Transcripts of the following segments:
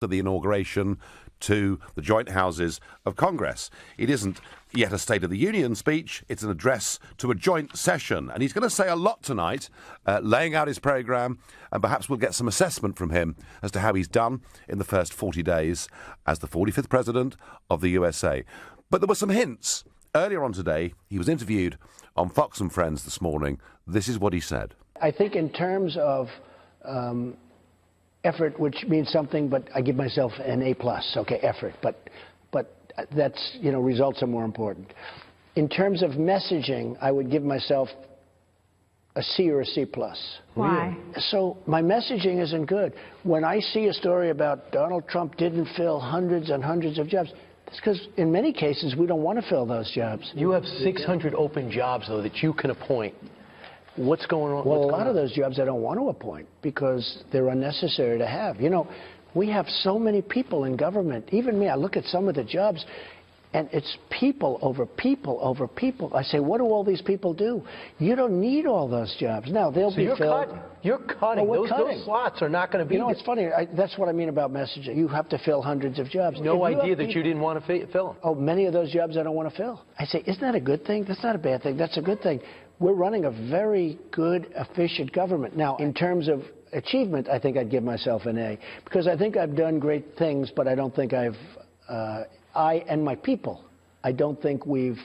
the inauguration to the joint houses of Congress. It isn't yet a State of the Union speech, it's an address to a joint session. And he's going to say a lot tonight, laying out his programme, and perhaps we'll get some assessment from him as to how he's done in the first 40 days as the 45th President of the USA. But there were some hints. Earlier on today, he was interviewed on Fox and Friends this morning. This is what he said. I think in terms of effort, which means something, but I give myself an A+. Okay, effort, but that's, results are more important. In terms of messaging, I would give myself a C or a C+. Why? So my messaging isn't good. When I see a story about Donald Trump didn't fill hundreds and hundreds of jobs, it's because in many cases we don't want to fill those jobs. You have 600 open jobs, though, that you can appoint. What's going on? Well, a lot of those jobs I don't want to appoint because they're unnecessary to have. We have so many people in government. Even me, I look at some of the jobs, and it's people over people over people. I say, what do all these people do? You don't need all those jobs. Now, they'll be filled. You're cutting. Well, those slots are not going to be... It's funny. That's what I mean about messaging. You have to fill hundreds of jobs. No idea that you didn't want to fill them. Oh, many of those jobs I don't want to fill. I say, isn't that a good thing? That's not a bad thing. That's a good thing. We're running a very good, efficient government. Now, in terms of achievement, I think I'd give myself an A, because I think I've done great things, but I don't think I and my people, I don't think we've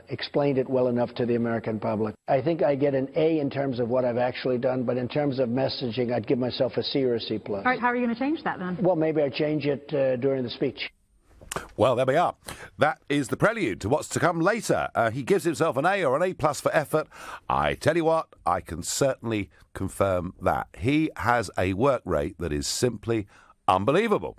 explained it well enough to the American public. I think I get an A in terms of what I've actually done, but in terms of messaging, I'd give myself a C or a C+. All right, how are you going to change that then? Well, maybe I change it during the speech. Well, there we are. That is the prelude to what's to come later. He gives himself an A or an A+ for effort. I tell you what, I can certainly confirm that. He has a work rate that is simply unbelievable.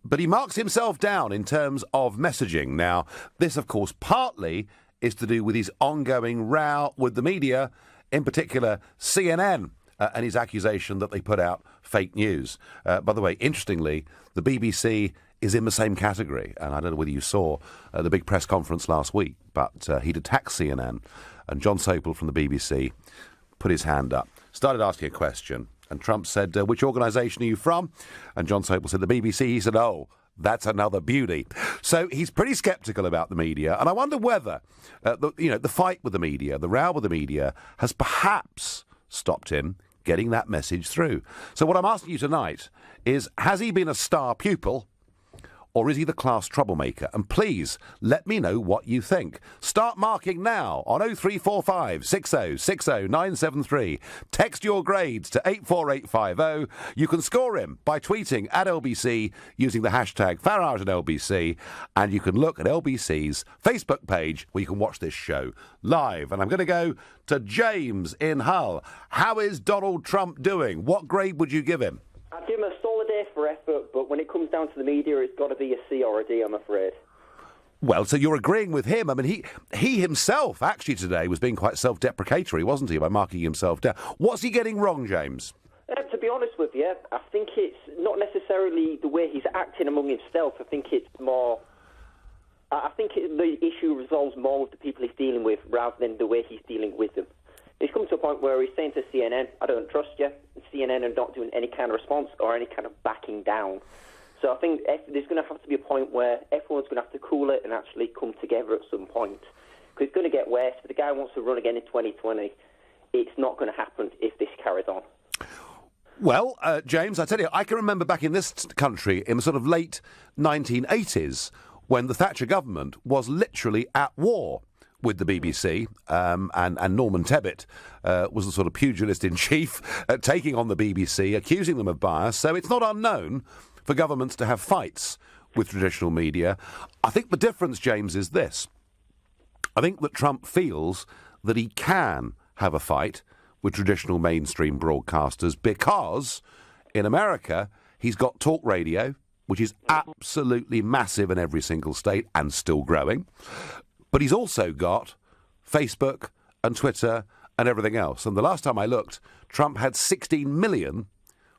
But he marks himself down in terms of messaging. Now, this, of course, partly is to do with his ongoing row with the media, in particular CNN, and his accusation that they put out fake news. By the way, interestingly, the BBC is in the same category, and I don't know whether you saw the big press conference last week, but he'd attacked CNN, and John Sopel from the BBC put his hand up, started asking a question, and Trump said, which organisation are you from? And John Sopel said, the BBC. He said, oh, that's another beauty. So he's pretty sceptical about the media, and I wonder whether the fight with the media, the row with the media, has perhaps stopped him getting that message through. So what I'm asking you tonight is, has he been a star pupil, or is he the class troublemaker? And please let me know what you think. Start marking now on 0345 60 60 973. Text your grades to 84850. You can score him by tweeting at LBC using the hashtag FarageandLBC. And you can look at LBC's Facebook page where you can watch this show live. And I'm going to go to James in Hull. How is Donald Trump doing? What grade would you give him? I'd give him a solid A for effort, but when it comes down to the media, it's got to be a C or a D, I'm afraid. Well, so you're agreeing with him. I mean, he himself, actually, today was being quite self-deprecatory, wasn't he, by marking himself down. What's he getting wrong, James? To be honest with you, I think it's not necessarily the way he's acting among himself. I think it's more... the issue resolves more with the people he's dealing with rather than the way he's dealing with them. He's come to a point where he's saying to CNN, I don't trust you. CNN are not doing any kind of response or any kind of backing down. So I think there's going to have to be a point where everyone's going to have to cool it and actually come together at some point. Because it's going to get worse. If the guy wants to run again in 2020, it's not going to happen if this carries on. Well, James, I tell you, I can remember back in this country in the sort of late 1980s when the Thatcher government was literally at war with the BBC, and Norman Tebbit was the sort of pugilist-in-chief taking on the BBC, accusing them of bias. So it's not unknown for governments to have fights with traditional media. I think the difference, James, is this. I think that Trump feels that he can have a fight with traditional mainstream broadcasters because in America he's got talk radio, which is absolutely massive in every single state and still growing. But he's also got Facebook and Twitter and everything else. And the last time I looked, Trump had 16 million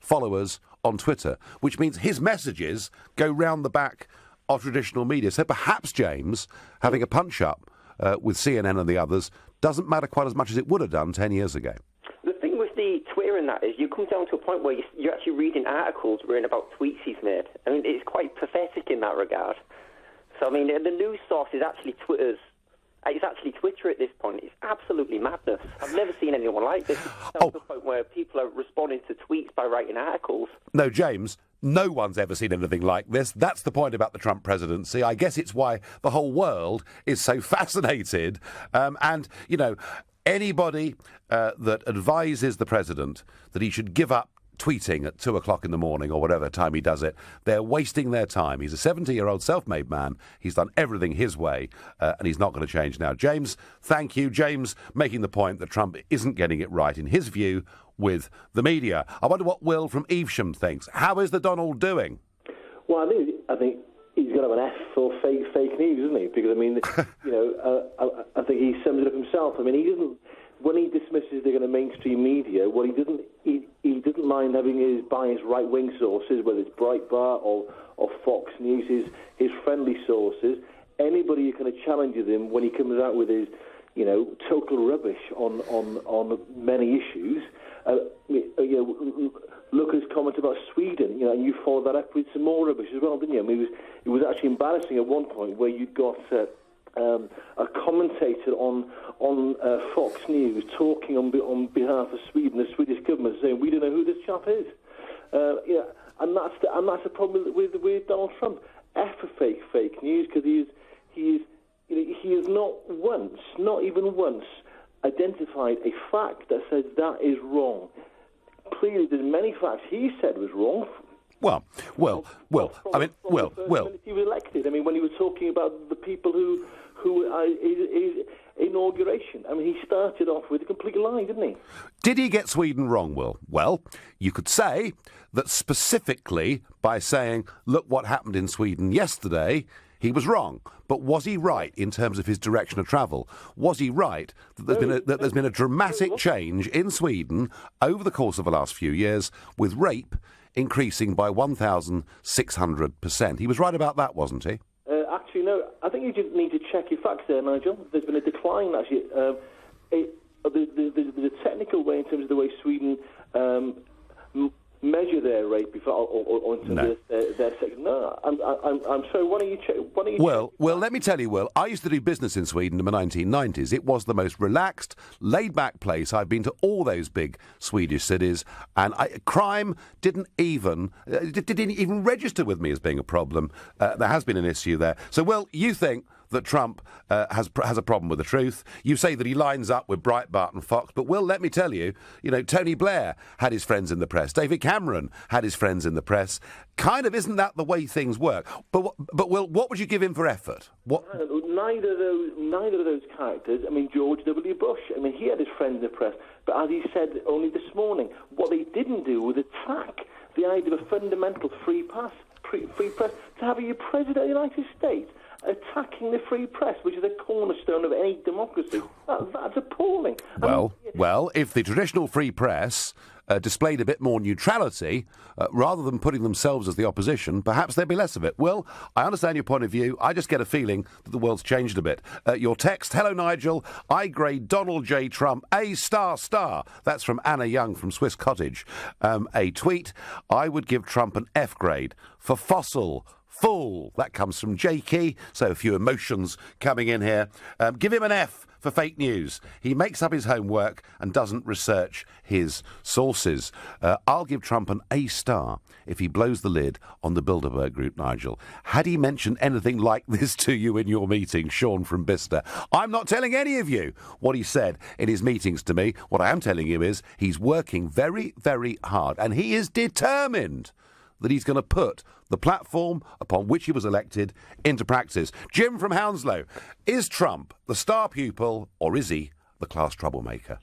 followers on Twitter, which means his messages go round the back of traditional media. So perhaps, James, having a punch-up with CNN and the others doesn't matter quite as much as it would have done 10 years ago. The thing with the Twitter and that is you come down to a point where you're actually reading articles written about tweets he's made. I mean, it's quite pathetic in that regard. So, I mean, the news source is actually Twitter's. It's actually Twitter at this point. It's absolutely madness. I've never seen anyone like this. It's to the point where people are responding to tweets by writing articles. No, James, no one's ever seen anything like this. That's the point about the Trump presidency. I guess it's why the whole world is so fascinated. And, you know, anybody that advises the president that he should give up tweeting at 2 o'clock in the morning or whatever time he does it, they're wasting their time. He's a 70-year-old self-made man. He's done everything his way, and he's not going to change now. James, thank you. James making the point that Trump isn't getting it right, in his view, with the media. I wonder what Will from Evesham thinks. How is the Donald doing? Well, I think he's got to have an F for fake news, isn't he? Because, I mean, you know, I think he sums it up himself. I mean, he doesn't... When he dismisses the kind of mainstream media, well, he doesn't mind having his biased right-wing sources, whether it's Breitbart or Fox News, his friendly sources. Anybody who kind of challenges him when he comes out with his, you know, total rubbish on many issues. You know, look at his comment about Sweden, you know, and you followed that up with some more rubbish as well, didn't you? I mean, it was actually embarrassing at one point where you got a commentator on Fox News talking on behalf of Sweden, the Swedish government, saying we don't know who this chap is. Yeah, and that's the problem with Donald Trump. F for fake news, because he has not even once identified a fact that says that is wrong. Clearly, there's many facts he said was wrong. Well. I mean, Will. He was elected. I mean, when he was talking about the people who his inauguration. I mean, he started off with a complete lie, didn't he? Did he get Sweden wrong, Will? Well, you could say that specifically by saying, look what happened in Sweden yesterday, he was wrong. But was he right in terms of his direction of travel? Was he right that there's been a dramatic change in Sweden over the course of the last few years, with rape increasing by 1,600%? He was right about that, wasn't he? Actually, no. I think you just need to check your facts there, Nigel. There's been a decline, actually. There's a technical way in terms of the way Sweden measure their rate before, or in terms of their sex. No, I'm sorry. Why don't you check? Well, let me tell you, Will. I used to do business in Sweden in the 1990s. It was the most relaxed, laid-back place. I've been to all those big Swedish cities, and crime didn't even register with me as being a problem. There has been an issue there. So, Will, you think that Trump has a problem with the truth. You say that he lines up with Breitbart and Fox, but Will, let me tell you, Tony Blair had his friends in the press. David Cameron had his friends in the press. Kind of, isn't that the way things work? But Will, what would you give him for effort? What? Neither of those characters. I mean, George W. Bush. I mean, he had his friends in the press, but as he said only this morning, what they didn't do was attack the idea of a fundamental free press. To have a president of the United States attacking the free press, which is a cornerstone of any democracy. That's appalling. Well, if the traditional free press displayed a bit more neutrality, rather than putting themselves as the opposition, perhaps there'd be less of it. Well, I understand your point of view. I just get a feeling that the world's changed a bit. Your text, hello Nigel, I grade Donald J. Trump A***. That's from Anna Young from Swiss Cottage. A tweet, I would give Trump an F grade for fossil. Fool. That comes from Jakey, so a few emotions coming in here. Give him an F for fake news. He makes up his homework and doesn't research his sources. I'll give Trump an A* if he blows the lid on the Bilderberg Group, Nigel. Had he mentioned anything like this to you in your meeting, Sean from Bicester? I'm not telling any of you what he said in his meetings to me. What I am telling you is he's working very, very hard, and he is determined that he's going to put the platform upon which he was elected into practice. Jim from Hounslow, is Trump the star pupil or is he the class troublemaker?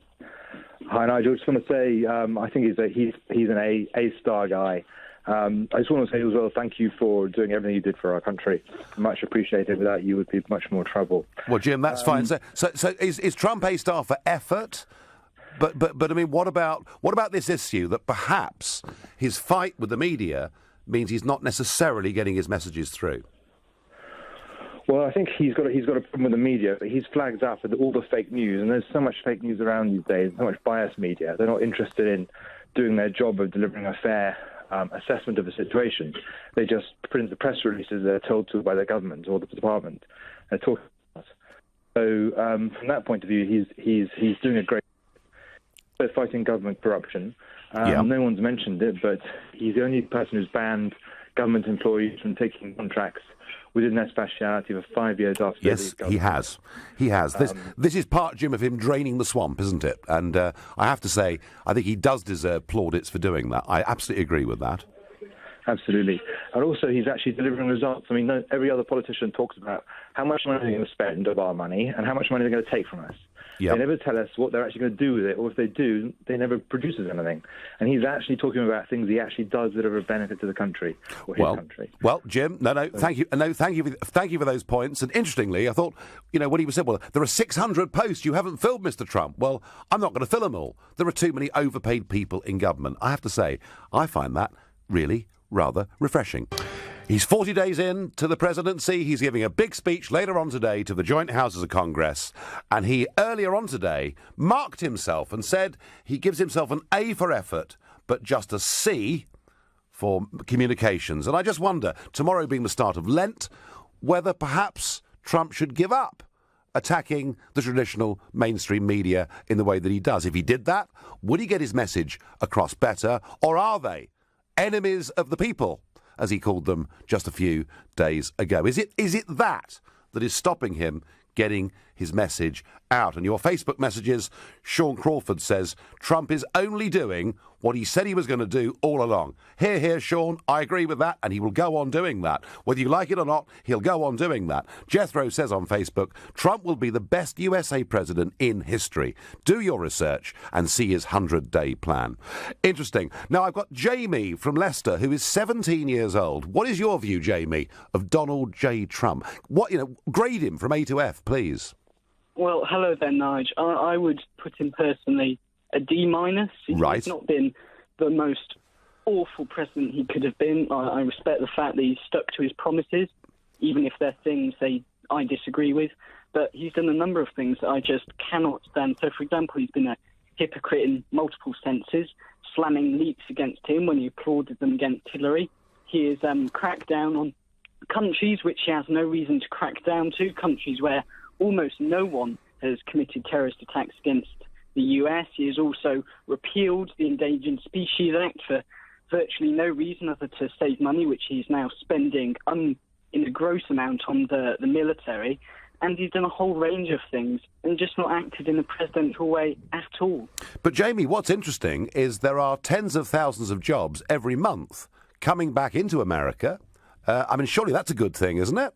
Hi, Nigel. I just want to say I think he's an A-star guy. I just want to say as well, thank you for doing everything you did for our country. Much appreciated. Without you, would be much more trouble. Well, Jim, that's fine. So is Trump A-star for effort? But I mean, what about this issue that perhaps his fight with the media means he's not necessarily getting his messages through? Well, I think he's got a problem with the media, but he's flagged up with all the fake news, and there's so much fake news around these days, so much biased media. They're not interested in doing their job of delivering a fair assessment of the situation. They just print the press releases they're told to by the government or the department. They're talking about. So from that point of view, he's doing a great job fighting government corruption. No one's mentioned it, but he's the only person who's banned government employees from taking contracts within their speciality for 5 years after. Yes, he has. He has. This is part, Jim, of him draining the swamp, isn't it? And I have to say, I think he does deserve plaudits for doing that. I absolutely agree with that. Absolutely. And also, he's actually delivering results. I mean, every other politician talks about how much money they're going to spend of our money and how much money they're going to take from us. Yep. They never tell us what they're actually going to do with it, or if they do, they never produces anything. And he's actually talking about things he actually does that are of benefit to the country or his country. Well, Jim, thank you. Thank you for those points. And interestingly, I thought, when he was said, well, there are 600 posts you haven't filled, Mr. Trump. Well, I'm not going to fill them all. There are too many overpaid people in government. I have to say, I find that really rather refreshing. He's 40 days in to the presidency. He's giving a big speech later on today to the joint houses of Congress. And he, earlier on today, marked himself and said he gives himself an A for effort, but just a C for communications. And I just wonder, tomorrow being the start of Lent, whether perhaps Trump should give up attacking the traditional mainstream media in the way that he does. If he did that, would he get his message across better? Or are they enemies of the people, as he called them just a few days ago? Is it that is stopping him getting his message out? And your Facebook messages, Sean Crawford says, Trump is only doing what he said he was going to do all along. Hear, Sean, I agree with that, and he will go on doing that. Whether you like it or not, he'll go on doing that. Jethro says on Facebook, Trump will be the best USA president in history. Do your research and see his 100-day plan. Interesting. Now, I've got Jamie from Leicester, who is 17 years old. What is your view, Jamie, of Donald J. Trump? Grade him from A to F, please. Well, hello there, Nige. I would put him personally a D-. Right. He's not been the most awful president he could have been. I respect the fact that he's stuck to his promises, even if they're things I disagree with. But he's done a number of things that I just cannot stand. So, for example, he's been a hypocrite in multiple senses, slamming leaks against him when he applauded them against Hillary. He has cracked down on countries which he has no reason to crack down to, countries where almost no one has committed terrorist attacks against the US. He has also repealed the Endangered Species Act for virtually no reason other to save money, which he's now spending in a gross amount on the military. And he's done a whole range of things and just not acted in a presidential way at all. But, Jamie, what's interesting is there are tens of thousands of jobs every month coming back into America. Surely that's a good thing, isn't it?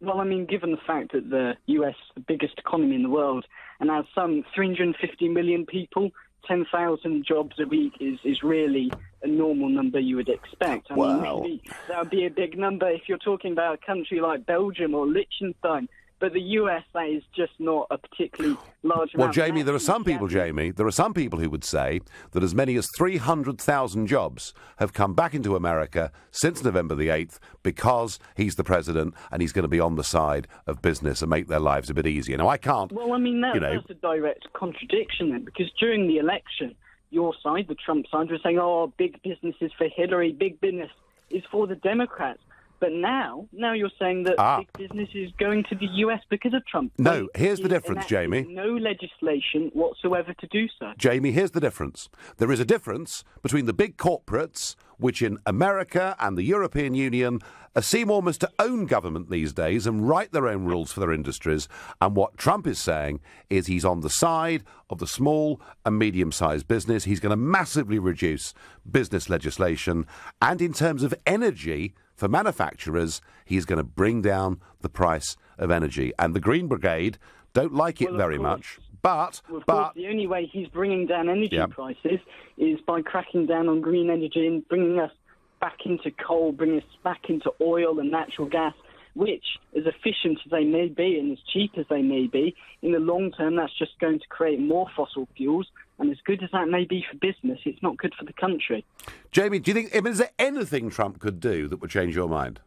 Well, given the fact that the US is the biggest economy in the world and has some 350 million people, 10,000 jobs a week is really a normal number you would expect. Maybe that would be a big number if you're talking about a country like Belgium or Liechtenstein. But the US, that is just not a particularly large amount. Well, Jamie, there are some people who would say that as many as 300,000 jobs have come back into America since November the 8th because he's the president and he's going to be on the side of business and make their lives a bit easier. Now, I can't... Well, that's a direct contradiction then, because during the election, your side, the Trump side, was saying, big business is for Hillary, big business is for the Democrats. But now you're saying that big business is going to the US because of Trump. No, here's the difference, Jamie. No legislation whatsoever to do so. Jamie, here's the difference. There is a difference between the big corporates, which in America and the European Union seem almost to own government these days and write their own rules for their industries. And what Trump is saying is he's on the side of the small and medium-sized business. He's going to massively reduce business legislation. And in terms of energy, for manufacturers, he's going to bring down the price of energy. And the Green Brigade don't like it very much. But the only way he's bringing down energy prices is by cracking down on green energy and bringing us back into coal, bringing us back into oil and natural gas, which, as efficient as they may be and as cheap as they may be, in the long term, that's just going to create more fossil fuels. And as good as that may be for business, it's not good for the country. Jamie, do you think, is there anything Trump could do that would change your mind?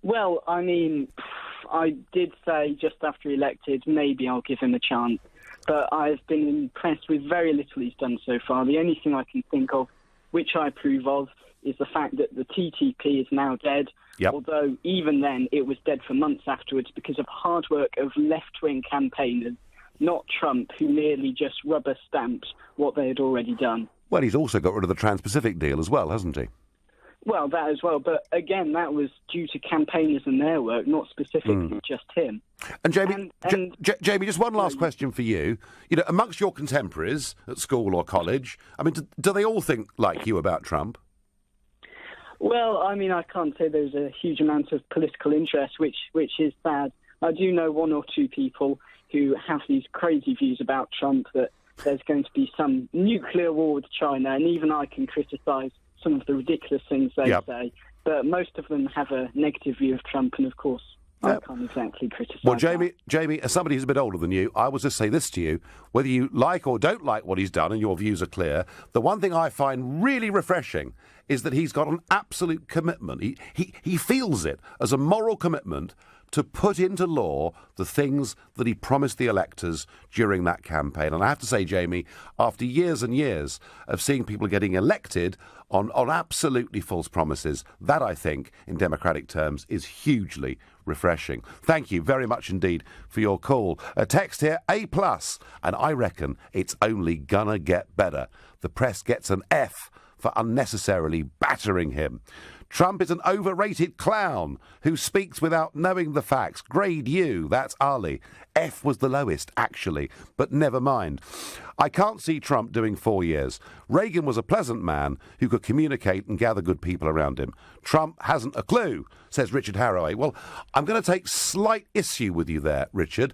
Well, I did say just after he elected, maybe I'll give him a chance. but I've been impressed with very little he's done so far. The only thing I can think of, which I approve of, is the fact that the TTP is now dead, although even then it was dead for months afterwards because of hard work of left-wing campaigners, not Trump, who merely just rubber-stamped what they had already done. Well, he's also got rid of the Trans-Pacific deal as well, hasn't he? Well, that as well, but again, that was due to campaigners and their work, not specifically just him. And Jamie, Jamie, just one last question for you. You know, amongst your contemporaries at school or college, I mean, do they all think like you about Trump? Well, I mean, I can't say there's a huge amount of political interest, which is sad. I do know one or two people who have these crazy views about Trump, that there's going to be some nuclear war with China, and even I can criticise some of the ridiculous things they say. But most of them have a negative view of Trump, and of course, I can't exactly criticise. Well, Jamie, as somebody who's a bit older than you, I will just say this to you: whether you like or don't like what he's done, and your views are clear, the one thing I find really refreshing is that he's got an absolute commitment. He feels it as a moral commitment to put into law the things that he promised the electors during that campaign. And I have to say, Jamie, after years and years of seeing people getting elected on absolutely false promises, that, I think, in democratic terms, is hugely refreshing. Thank you very much indeed for your call. A text here, A+, and I reckon it's only gonna get better. The press gets an F for unnecessarily battering him. Trump is an overrated clown who speaks without knowing the facts. Grade U, that's Ali. F was the lowest, actually, but never mind. I can't see Trump doing 4 years. Reagan was a pleasant man who could communicate and gather good people around him. Trump hasn't a clue, says Richard Harroway. Well, I'm going to take slight issue with you there, Richard.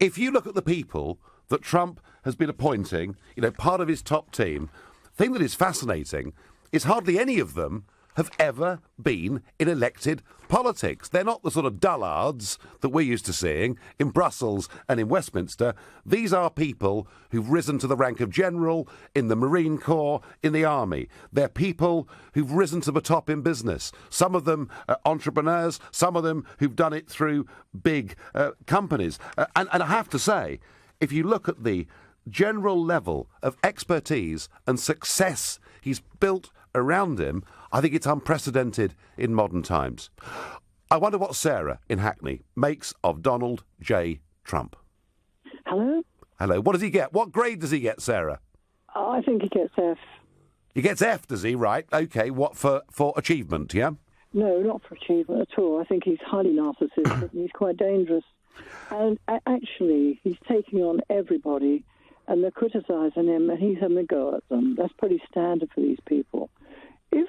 If you look at the people that Trump has been appointing, you know, part of his top team, the thing that is fascinating is hardly any of them have ever been in elected politics. They're not the sort of dullards that we're used to seeing in Brussels and in Westminster. These are people who've risen to the rank of general in the Marine Corps, in the Army. They're people who've risen to the top in business. Some of them are entrepreneurs, some of them who've done it through big companies. And I have to say, if you look at the general level of expertise and success he's built around him, I think it's unprecedented in modern times. I wonder what Sarah in Hackney makes of Donald J. Trump. Hello? Hello. What does he get? What grade does he get, Sarah? I think he gets F. He gets F, does he? Right. OK. What, for achievement, yeah? No, not for achievement at all. I think he's highly narcissistic and he's quite dangerous. And actually, he's taking on everybody and they're criticising him and he's having a go at them. That's pretty standard for these people. If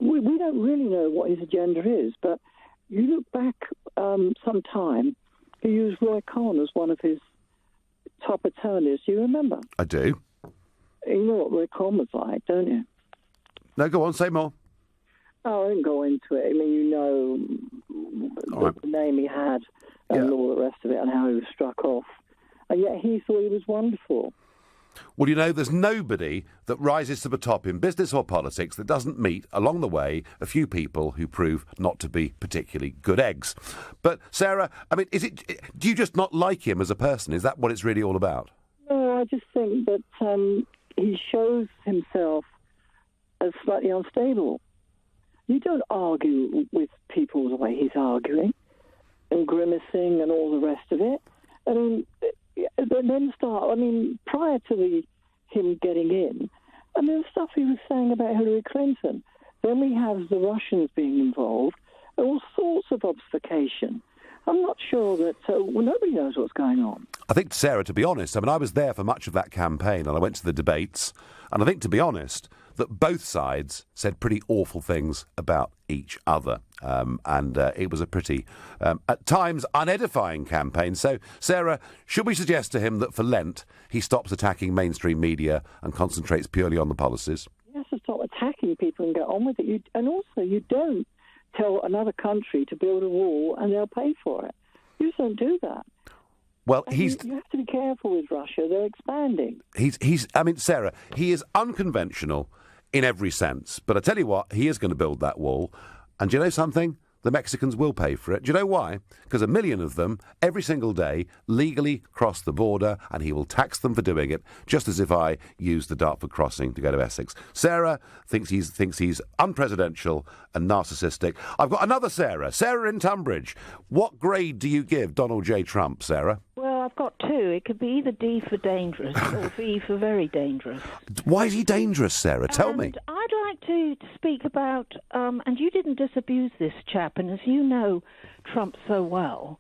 we don't really know what his agenda is, but you look back some time, he used Roy Cohn as one of his top attorneys. Do you remember? I do. You know what Roy Cohn was like, don't you? No, go on, say more. Oh, I didn't go into it. I mean, you know the name he had and all the rest of it and how he was struck off. And yet he thought he was wonderful. Well, you know, there's nobody that rises to the top in business or politics that doesn't meet, along the way, a few people who prove not to be particularly good eggs. But, Sarah, I mean, do you just not like him as a person? Is that what it's really all about? No, I just think that he shows himself as slightly unstable. You don't argue with people the way he's arguing and grimacing and all the rest of it. I mean, prior to him getting in, I mean, the stuff he was saying about Hillary Clinton. Then we have the Russians being involved, all sorts of obfuscation. I'm not sure that nobody knows what's going on. I think, Sarah, to be honest, I mean, I was there for much of that campaign and I went to the debates, and I think, to be honest, that both sides said pretty awful things about each other. And it was a pretty, at times, unedifying campaign. So, Sarah, should we suggest to him that for Lent he stops attacking mainstream media and concentrates purely on the policies? He has to stop attacking people and get on with it. And also, you don't tell another country to build a wall and they'll pay for it. You just don't do that. Well, you have to be careful with Russia. They're expanding. I mean, Sarah, he is unconventional in every sense. But I tell you what, he is going to build that wall. And do you know something? the Mexicans will pay for it. Do you know why? Because 1 million of them, every single day, legally cross the border, and he will tax them for doing it, just as if I used the Dartford crossing to go to Essex. Sarah thinks he's unpresidential and narcissistic. I've got another Sarah. Sarah in Tunbridge. What grade do you give Donald J. Trump, Sarah? Well, I've got two. It could be either D for dangerous or V for very dangerous. Why is he dangerous, Sarah? Tell me. I'd like to speak about, and you didn't disabuse this chap, and as you know Trump so well,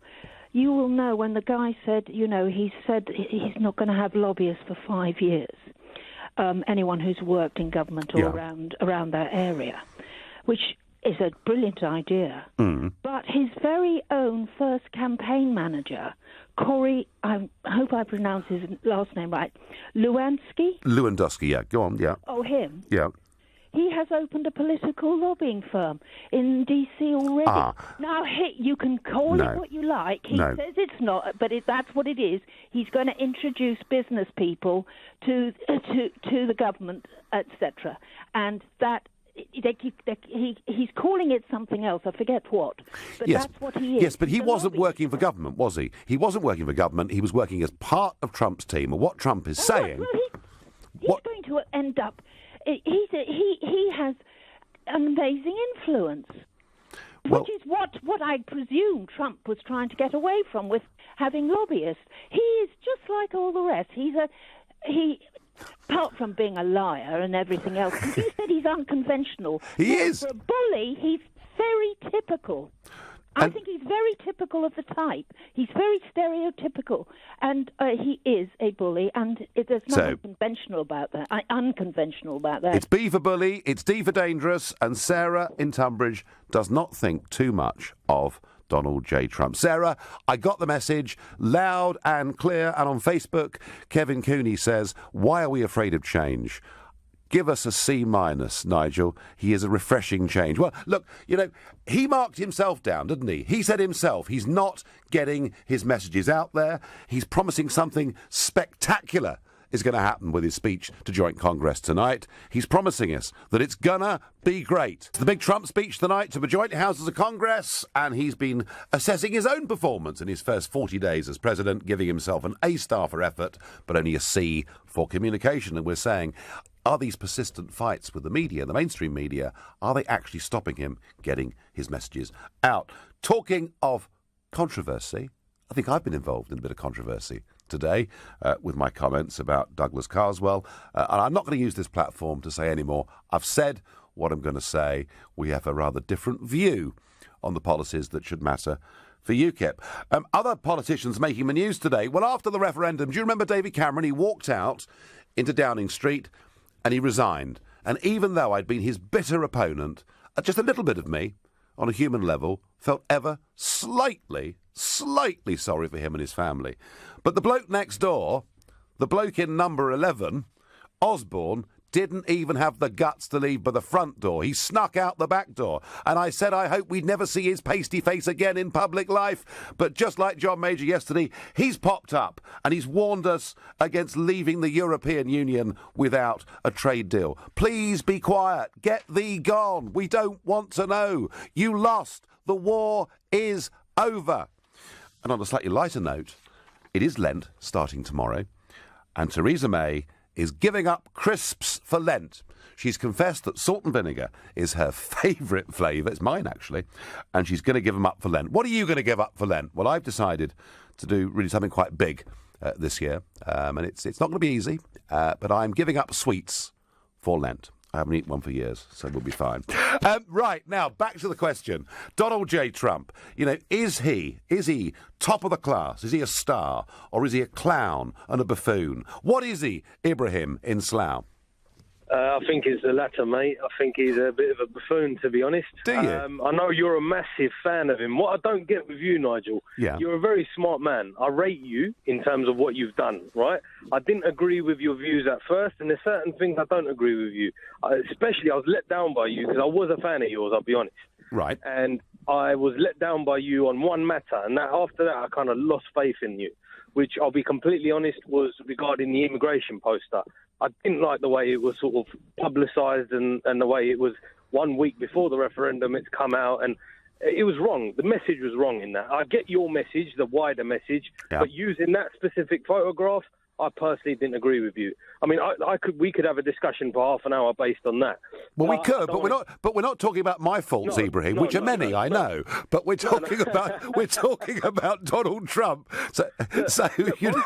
you will know when the guy said, he said he's not going to have lobbyists for 5 years, anyone who's worked in government or around that area, which is a brilliant idea. But his very own first campaign manager, Cory, I hope I pronounce his last name right, Lewandowski, yeah. Go on, yeah. Oh, him? Yeah. He has opened a political lobbying firm in D.C. already. Now, you can call it what you like. He says it's not, but that's what it is. He's going to introduce business people to the government, etc. And that he's calling it something else. I forget what. But that's what he is. Yes, but he wasn't working for government, was he? He wasn't working for government. He was working as part of Trump's team. And what Trump is saying... Well, he's going to end up... He has an amazing influence, which is what I presume Trump was trying to get away from with having lobbyists. He is just like all the rest. Apart from being a liar and everything else, you said he's unconventional. He is. For a bully, he's very typical. I think he's very typical of the type. He's very stereotypical, and he is a bully, and there's nothing unconventional about that. It's B for bully, it's D for dangerous, and Sarah in Tunbridge does not think too much of Donald J. Trump. Sarah, I got the message loud and clear, and on Facebook, Kevin Cooney says, why are we afraid of change? Give us a C-, Nigel. He is a refreshing change. Well, look, he marked himself down, didn't he? He said himself he's not getting his messages out there. He's promising something spectacular is going to happen with his speech to Joint Congress tonight. He's promising us that it's gonna be great. It's the big Trump speech tonight to the Joint Houses of Congress, and he's been assessing his own performance in his first 40 days as president, giving himself an A star for effort, but only a C for communication. And we're saying, are these persistent fights with the media, the mainstream media, are they actually stopping him getting his messages out? Talking of controversy, I think I've been involved in a bit of controversy today with my comments about Douglas Carswell. And I'm not going to use this platform to say any more. I've said what I'm going to say. We have a rather different view on the policies that should matter for UKIP. Other politicians making the news today. Well, after the referendum, do you remember David Cameron? He walked out into Downing Street and he resigned. And even though I'd been his bitter opponent, just a little bit of me, on a human level, felt ever slightly sorry for him and his family. But the bloke next door, the bloke in number 11, Osborne, didn't even have the guts to leave by the front door. He snuck out the back door. And I said I hope we'd never see his pasty face again in public life. But just like John Major yesterday, he's popped up and he's warned us against leaving the European Union without a trade deal. Please be quiet. Get thee gone. We don't want to know. You lost. The war is over. And on a slightly lighter note, it is Lent starting tomorrow, and Theresa May is giving up crisps for Lent. She's confessed that salt and vinegar is her favourite flavour. It's mine, actually. And she's going to give them up for Lent. What are you going to give up for Lent? Well, I've decided to do really something quite big this year. And it's not going to be easy, but I'm giving up sweets for Lent. I haven't eaten one for years, so we'll be fine. Right, now, back to the question. Donald J. Trump, is he top of the class? Is he a star? Or is he a clown and a buffoon? What is he, Ibrahim in Slough? I think it's the latter, mate. I think he's a bit of a buffoon, to be honest. Do you? I know you're a massive fan of him. What I don't get with you, Nigel, you're a very smart man. I rate you in terms of what you've done, right? I didn't agree with your views at first, and there's certain things I don't agree with you. Especially, I was let down by you, because I was a fan of yours, I'll be honest. Right. And I was let down by you on one matter, and after that, I kind of lost faith in you, which, I'll be completely honest, was regarding the immigration poster. I didn't like the way it was sort of publicised and the way it was 1 week before the referendum it's come out. And it was wrong. The message was wrong in that. I get your message, the wider message, but using that specific photograph, I personally didn't agree with you. I mean, we could have a discussion for half an hour based on that. Well, we could, but we're not talking about my faults, Ibrahim, which are many, I know. But we're talking about Donald Trump. So you know,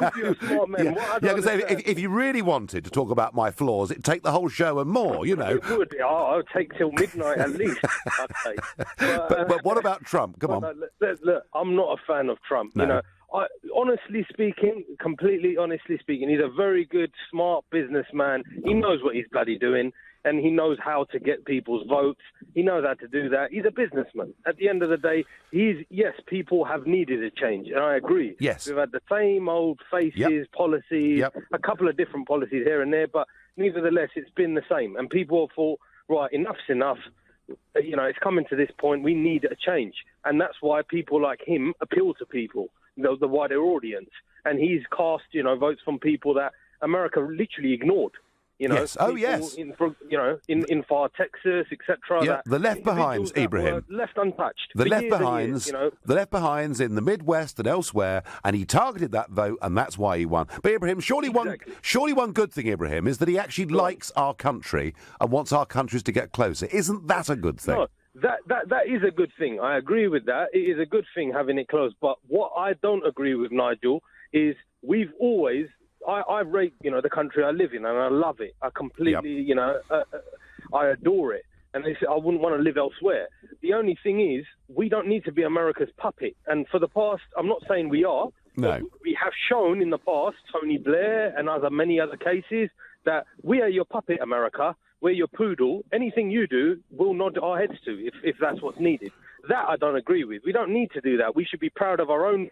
if you really wanted to talk about my flaws, it'd take the whole show and more. You know, it would. I'll take till midnight at least. I'd say. But what about Trump? Come on. Look, I'm not a fan of Trump. No. You know. Completely honestly speaking, he's a very good, smart businessman. He knows what he's bloody doing, and he knows how to get people's votes. He knows how to do that. He's a businessman. At the end of the day, yes, people have needed a change, and I agree. Yes. We've had the same old faces, policies, a couple of different policies here and there, but nevertheless, it's been the same. And people have thought, right, enough's enough. You know, it's coming to this point. We need a change. And that's why people like him appeal to people. The wider audience, and he's cast, votes from people that America literally ignored. Yes. Oh, yes. In far Texas, etc. Yeah. The left behinds, Ibrahim. Left untouched. The left behinds. The left behinds in the Midwest and elsewhere, and he targeted that vote, and that's why he won. But Ibrahim, surely one good thing, Ibrahim, is that he actually likes our country and wants our countries to get closer. Isn't that a good thing? No. That is a good thing. I agree with that. It is a good thing having it close. But what I don't agree with, Nigel, is we've always... I rate, the country I live in, and I love it. I completely, I adore it. And I wouldn't want to live elsewhere. The only thing is, we don't need to be America's puppet. And for the past... I'm not saying we are. No. We have shown in the past, Tony Blair and many other cases, that we are your puppet, America. We're your poodle. Anything you do, we'll nod our heads to if that's what's needed. That I don't agree with. We don't need to do that. We should be proud of our own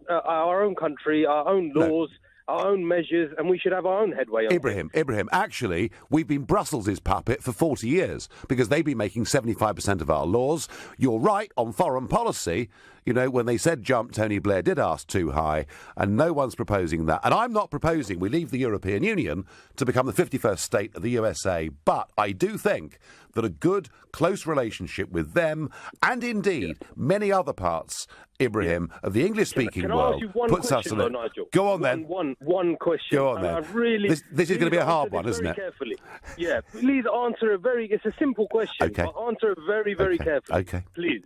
our own country, our own laws, our own measures, and we should have our own headway on Ibrahim, actually, we've been Brussels' puppet for 40 years because they've been making 75% of our laws. You're right on foreign policy. When they said jump, Tony Blair did ask too high, and no one's proposing that. And I'm not proposing we leave the European Union to become the 51st state of the USA, but I do think that a good, close relationship with them, and indeed many other parts, Ibrahim, of the English-speaking world, puts us in it. Nigel? Go on then. One question. Go on then. This is going to be a hard one, isn't it? Carefully. Yeah, please answer it's a simple question. Okay. But answer it very, very carefully. Okay. Please.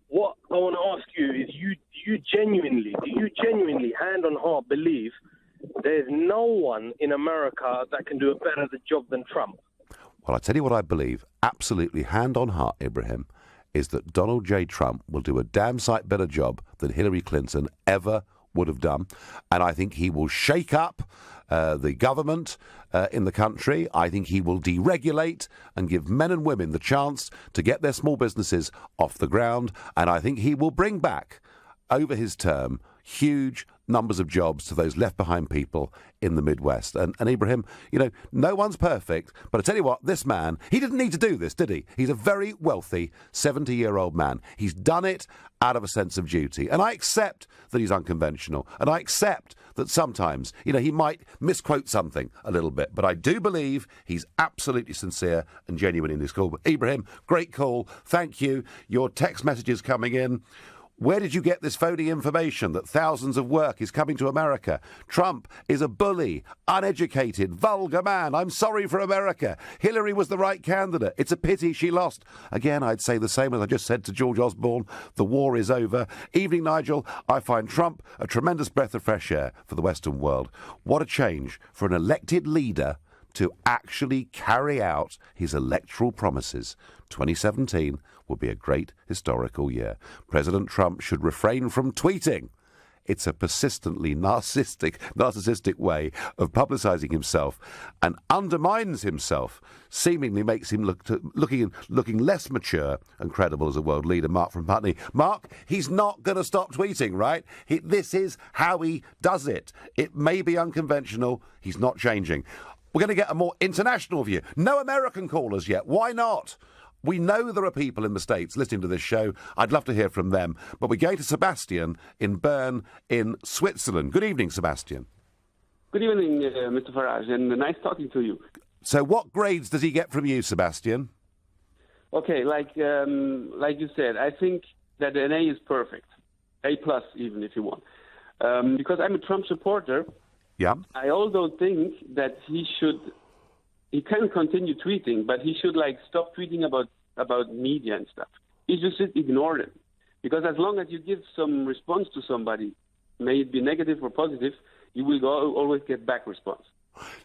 What I want to ask you is, do you genuinely, hand on heart, believe there's no one in America that can do a better job than Trump? Well, I tell you what I believe, absolutely hand on heart, Ibrahim, is that Donald J. Trump will do a damn sight better job than Hillary Clinton ever would have done. And I think he will shake up the government in the country. I think he will deregulate and give men and women the chance to get their small businesses off the ground. And I think he will bring back, over his term, huge numbers of jobs to those left behind people in the Midwest. And Ibrahim, no one's perfect, but I tell you what, this man, he didn't need to do this, did he? He's a very wealthy 70-year-old man. He's done it out of a sense of duty. And I accept that he's unconventional, and I accept that sometimes, he might misquote something a little bit, but I do believe he's absolutely sincere and genuine in his call. But Ibrahim, great call. Thank you. Your text messages coming in. Where did you get this phony information that thousands of work is coming to America? Trump is a bully, uneducated, vulgar man. I'm sorry for America. Hillary was the right candidate. It's a pity she lost. Again, I'd say the same as I just said to George Osborne. The war is over. Evening, Nigel. I find Trump a tremendous breath of fresh air for the Western world. What a change for an elected leader to actually carry out his electoral promises. 2017 will be a great historical year. President Trump should refrain from tweeting. It's a persistently narcissistic way of publicising himself and undermines himself, seemingly makes him looking less mature and credible as a world leader. Mark from Putney. Mark, he's not going to stop tweeting, right? This is how he does it. It may be unconventional. He's not changing. We're going to get a more international view. No American callers yet. Why not? We know there are people in the States listening to this show. I'd love to hear from them. But we're going to Sebastian in Bern in Switzerland. Good evening, Sebastian. Good evening, Mr. Farage, and nice talking to you. So what grades does he get from you, Sebastian? Okay, like you said, I think that an A is perfect. A+ even, if you want. Because I'm a Trump supporter. Yeah. I also think that he can continue tweeting, but he should stop tweeting about media and stuff. He just should ignore them. Because as long as you give some response to somebody, may it be negative or positive, you will always get back response.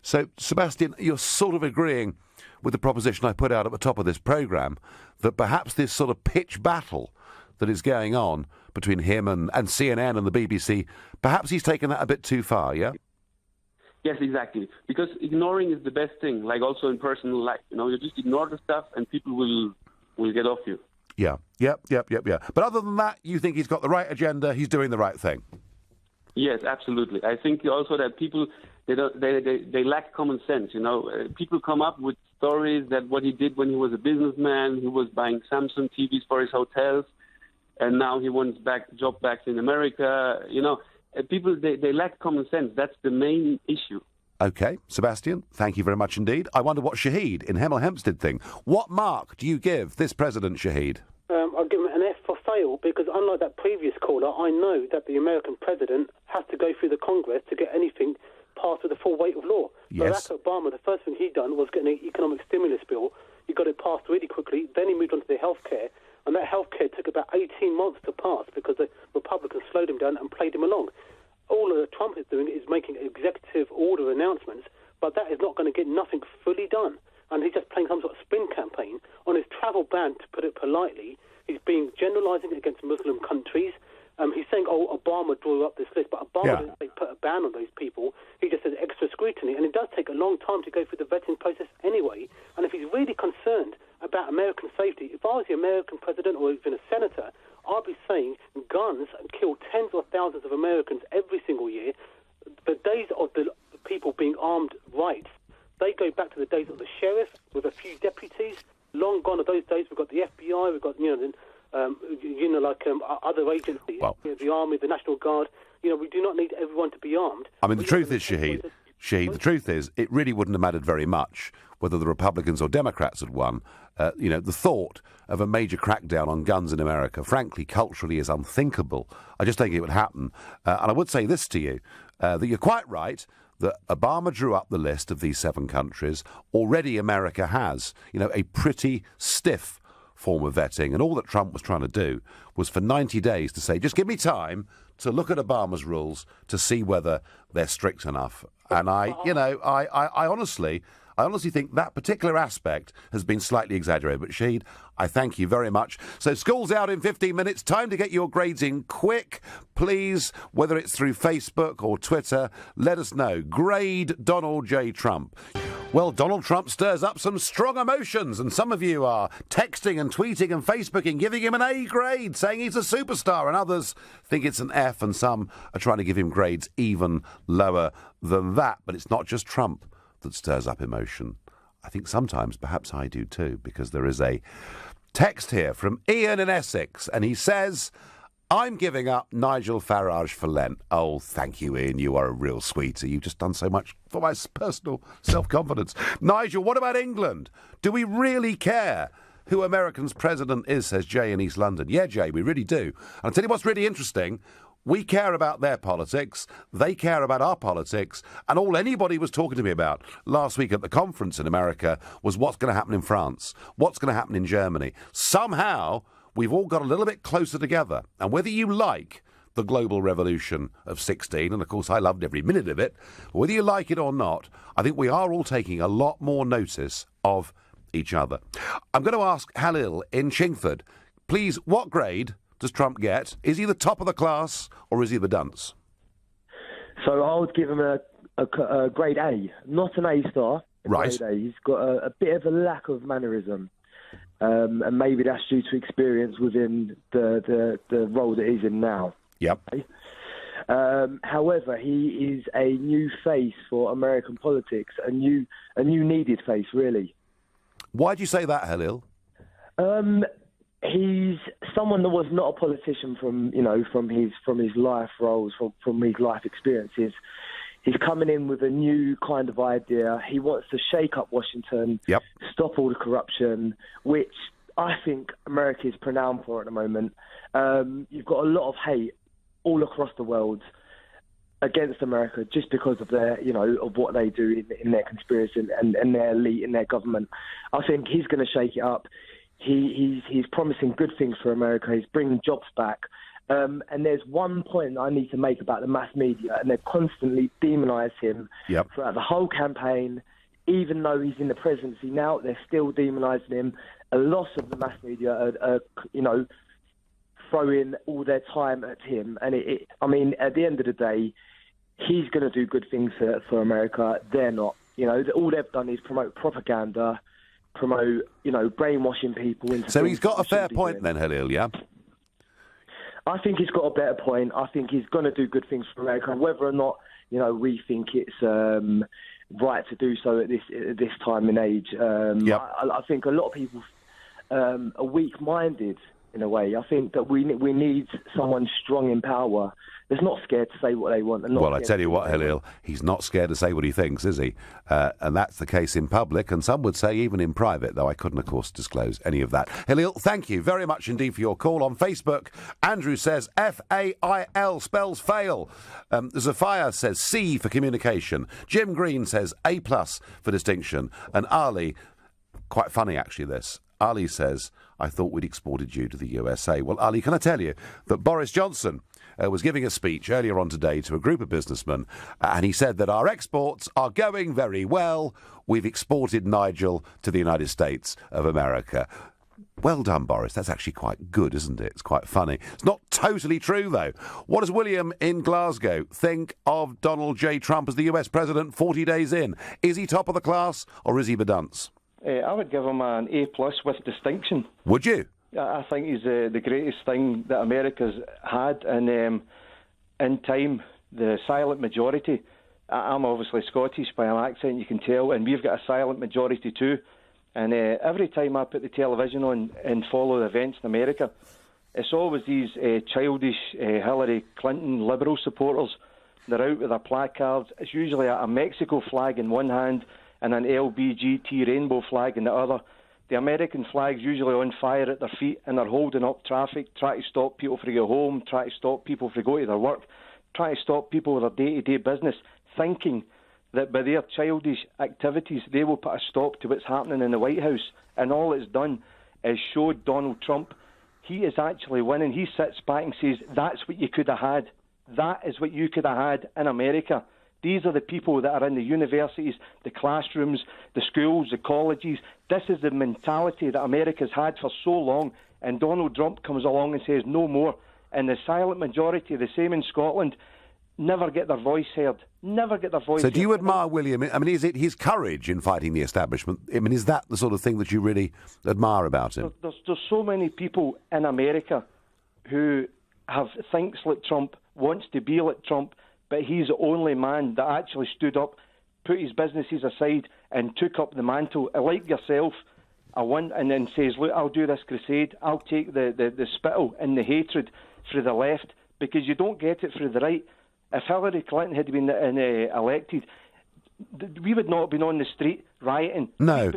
So, Sebastian, you're sort of agreeing with the proposition I put out at the top of this programme, that perhaps this sort of pitch battle that is going on between him and CNN and the BBC, perhaps he's taken that a bit too far, yeah? Yes, exactly. Because ignoring is the best thing, also in personal life. You just ignore the stuff and people will get off you. Yeah. But other than that, you think he's got the right agenda, he's doing the right thing? Yes, absolutely. I think also that people, they lack common sense, People come up with stories that what he did when he was a businessman, he was buying Samsung TVs for his hotels, and now he wants job backs in America. People, they lack common sense. That's the main issue. OK, Sebastian, thank you very much indeed. I wonder what Shahid in Hemel Hempstead think. What mark do you give this president, Shahid? I'll give him an F for fail, because unlike that previous caller, I know that the American president has to go through the Congress to get anything passed with the full weight of law. Yes. Barack Obama, the first thing he done was get an economic stimulus bill. He got it passed really quickly. Then he moved on to the health care, and that health care took about 18 months to pass because the Republicans slowed him down and played him along. All that Trump is doing is making executive order announcements, but that is not going to get nothing fully done. And he's just playing some sort of spin campaign. On his travel ban, to put it politely, he's being generalising against Muslim countries. He's saying, Obama drew up this list, but Obama didn't say put a ban on those people. He just said extra scrutiny, and it does take a long time to go through the vetting process anyway. And if he's really concerned about American safety, if I was the American president or even a senator, I'd be saying guns kill tens of thousands of Americans every single year. The days of the people being armed right, they go back to the days of the sheriff with a few deputies. Long gone are those days. We've got the FBI, we've got other agencies, the Army, the National Guard. We do not need everyone to be armed. I mean, the truth is, Shahid, the truth is, it really wouldn't have mattered very much whether the Republicans or Democrats had won. The thought of a major crackdown on guns in America, frankly, culturally, is unthinkable. I just think it would happen. And I would say this to you, that you're quite right that Obama drew up the list of these 7 countries. Already America has, a pretty stiff form of vetting. And all that Trump was trying to do was for 90 days to say, just give me time to look at Obama's rules to see whether they're strict enough. And I honestly think that particular aspect has been slightly exaggerated. But Shahid, I thank you very much. So school's out in 15 minutes. Time to get your grades in quick. Please, whether it's through Facebook or Twitter, let us know. Grade Donald J. Trump. Well, Donald Trump stirs up some strong emotions, and some of you are texting and tweeting and Facebooking, giving him an A grade, saying he's a superstar, and others think it's an F, and some are trying to give him grades even lower than that. But it's not just Trump that stirs up emotion. I think sometimes perhaps I do too, because there is a text here from Ian in Essex, and he says, I'm giving up Nigel Farage for Lent. Oh, thank you, Ian. You are a real sweetie. You've just done so much for my personal self-confidence. Nigel, what about England? Do we really care who America's president is, says Jay in East London. Yeah, Jay, we really do. And I'll tell you what's really interesting. We care about their politics, they care about our politics, and all anybody was talking to me about last week at the conference in America was what's going to happen in France, what's going to happen in Germany. Somehow, we've all got a little bit closer together. And whether you like the global revolution of 16, and of course I loved every minute of it, whether you like it or not, I think we are all taking a lot more notice of each other. I'm going to ask Halil in Chingford, please, what grade does Trump get? Is he the top of the class or is he the dunce? So I would give him a grade A, not an A star. Right. Grade A. He's got a bit of a lack of mannerism. And maybe that's due to experience within the role that he's in now. Yep. Okay? However, he is a new face for American politics, a new needed face, really. Why do you say that, Halil? He's someone that was not a politician from his life roles, from his life experiences. He's coming in with a new kind of idea. He wants to shake up Washington, yep, stop all the corruption, which I think America is renowned for at the moment. You've got a lot of hate all across the world against America just because of their, of what they do in their conspiracy and their elite in their government. I think he's going to shake it up. He's promising good things for America. He's bringing jobs back. And there's one point I need to make about the mass media, and they constantly demonise him throughout the whole campaign. Even though he's in the presidency now, they're still demonising him. A lot of the mass media are throwing all their time at him. And at the end of the day, he's going to do good things for America. They're not. All they've done is promote propaganda, brainwashing people. So he's got a fair point then, Halil, yeah? I think he's got a better point. I think he's going to do good things for America. Whether or not, we think it's right to do so at this time and age. I think a lot of people are weak-minded in a way. I think that we need someone strong in power that's not scared to say what they want. Well, I tell you what, Halil, he's not scared to say what he thinks, is he? And that's the case in public, and some would say even in private, though I couldn't, of course, disclose any of that. Halil, thank you very much indeed for your call. On Facebook, Andrew says F-A-I-L spells fail. Zafia says C for communication. Jim Green says A+ for distinction. And Ali, quite funny actually this, Ali says, I thought we'd exported you to the USA. Well, Ali, can I tell you that Boris Johnson was giving a speech earlier on today to a group of businessmen, and he said that our exports are going very well. We've exported Nigel to the United States of America. Well done, Boris. That's actually quite good, isn't it? It's quite funny. It's not totally true, though. What does William in Glasgow think of Donald J. Trump as the US president 40 days in? Is he top of the class or is he the dunce? I would give him an A+ with distinction. Would you? I think he's the greatest thing that America's had, and in time, the silent majority. I'm obviously Scottish by an accent, you can tell, and we've got a silent majority too. And every time I put the television on and follow the events in America, it's always these childish Hillary Clinton Liberal supporters. They're out with their placards. It's usually a Mexico flag in one hand and an LBGT rainbow flag in the other. The American flag's usually on fire at their feet, and they're holding up traffic, trying to stop people from going home, trying to stop people from going to their work, trying to stop people with their day-to-day business, thinking that by their childish activities they will put a stop to what's happening in the White House. And all it's done is showed Donald Trump he is actually winning. He sits back and says, that's what you could have had. That is what you could have had in America. These are the people that are in the universities, the classrooms, the schools, the colleges. This is the mentality that America's had for so long. And Donald Trump comes along and says no more. And the silent majority, the same in Scotland, never get their voice heard. Never get their voice heard. So do you admire William? I mean, is it his courage in fighting the establishment? I mean, is that the sort of thing that you really admire about him? There's so many people in America who thinks like Trump, wants to be like Trump, but he's the only man that actually stood up, put his businesses aside and took up the mantle. Like yourself, I went and then says, look, I'll do this crusade. I'll take the spittle and the hatred through the left, because you don't get it through the right. If Hillary Clinton had been elected, we would not have been on the street rioting. No.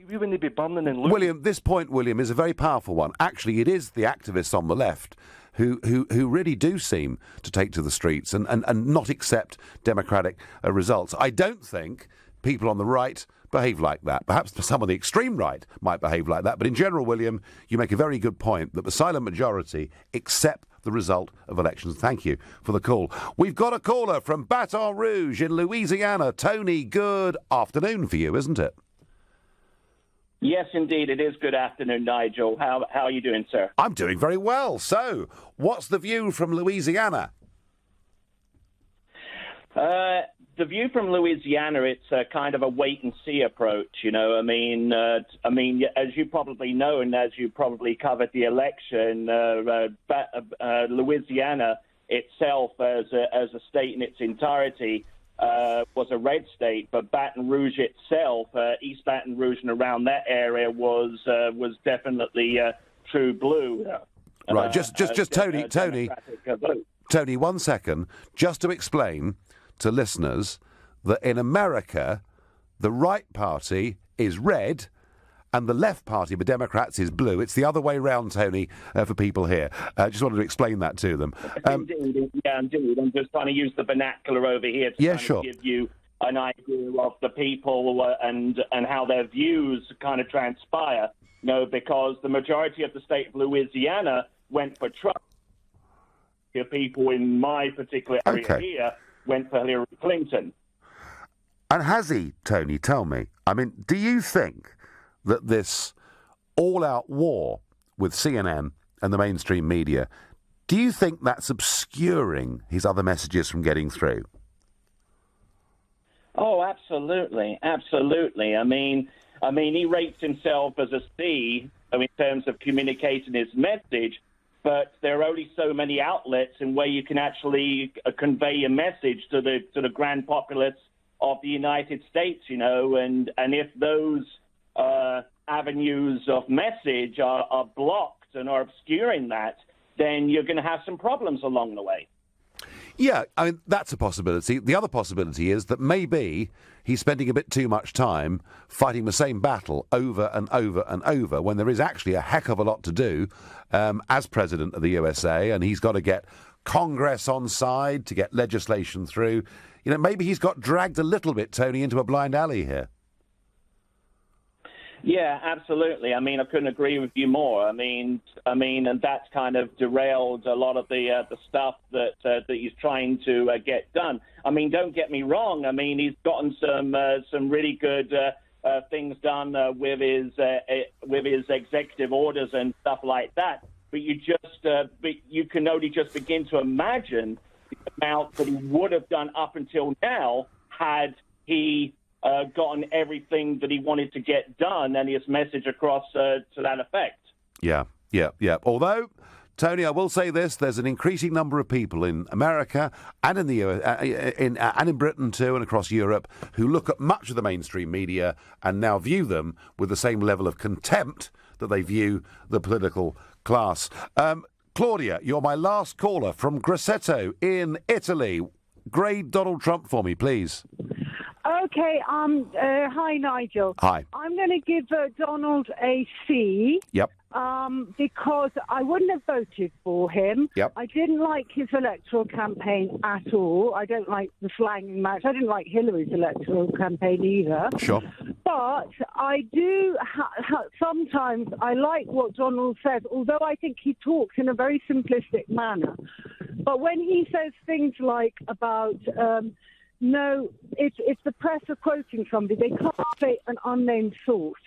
We wouldn't be burning and looting. William, this point, William, is a very powerful one. Actually, it is the activists on the left who really do seem to take to the streets and not accept democratic results. I don't think people on the right behave like that. Perhaps some of the extreme right might behave like that. But in general, William, you make a very good point that the silent majority accept the result of elections. Thank you for the call. We've got a caller from Baton Rouge in Louisiana. Tony, good afternoon for you, isn't it? Yes, indeed. It is. Good afternoon, Nigel. How are you doing, sir? I'm doing very well. So, what's the view from Louisiana? The view from Louisiana, it's a kind of a wait-and-see approach, you know. I mean, as you probably know, and as you probably covered the election, Louisiana itself, as a state in its entirety, was a red state, but Baton Rouge itself, East Baton Rouge and around that area, was definitely true blue. Right, just Tony, 1 second, just to explain to listeners that in America, the right party is red and the left party, the Democrats, is blue. It's the other way round, Tony, for people here. Just wanted to explain that to them. Indeed. I'm just trying to use the vernacular over here to give you an idea of the people and how their views kind of transpire. Because the majority of the state of Louisiana went for Trump. The people in my particular area here went for Hillary Clinton. And has he, Tony, tell me, I mean, do you think that this all-out war with CNN and the mainstream media, do you think that's obscuring his other messages from getting through? Oh, absolutely. Absolutely. I mean, he rates himself as a C in terms of communicating his message, but there are only so many outlets in where you can actually convey a message to the grand populace of the United States, and if those avenues of message are blocked and are obscuring that, then you're going to have some problems along the way. Yeah, I mean, that's a possibility. The other possibility is that maybe he's spending a bit too much time fighting the same battle over and over and over when there is actually a heck of a lot to do as President of the USA, and he's got to get Congress on side to get legislation through. Maybe he's got dragged a little bit, Tony, into a blind alley here. Yeah, absolutely. I mean, I couldn't agree with you more. I mean, and that's kind of derailed a lot of the stuff that he's trying to get done. I mean, don't get me wrong. I mean, he's gotten some really good things done with his executive orders and stuff like that. But you can only just begin to imagine the amount that he would have done up until now had he gotten everything that he wanted to get done and his message across to that effect. Yeah. Although, Tony, I will say this: there's an increasing number of people in America and in the and in Britain too, and across Europe, who look at much of the mainstream media and now view them with the same level of contempt that they view the political class. Claudia, you're my last caller from Grosseto in Italy. Grade Donald Trump for me, please. Okay, hi, Nigel. Hi. I'm going to give Donald a C. Yep. Because I wouldn't have voted for him. Yep. I didn't like his electoral campaign at all. I don't like the slanging match. I didn't like Hillary's electoral campaign either. Sure. But I do sometimes I like what Donald says, although I think he talks in a very simplistic manner. But when he says things like about... no, it's the press are quoting somebody. They can't say an unnamed source.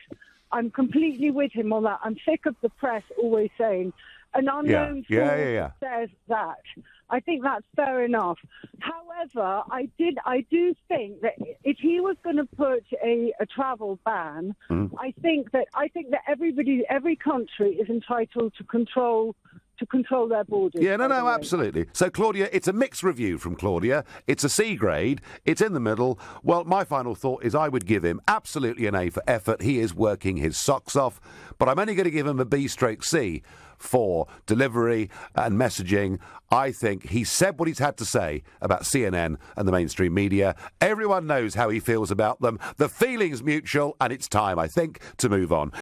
I'm completely with him on that. I'm sick of the press always saying an unknown source says that. I think that's fair enough. However, I do think that if he was going to put a travel ban, I think that every country is entitled to control their borders. Yeah, no, absolutely. So, Claudia, it's a mixed review from Claudia. It's a C grade. It's in the middle. Well, my final thought is I would give him absolutely an A for effort. He is working his socks off. But I'm only going to give him a B/C for delivery and messaging. I think he said what he's had to say about CNN and the mainstream media. Everyone knows how he feels about them. The feeling's mutual, and it's time, I think, to move on.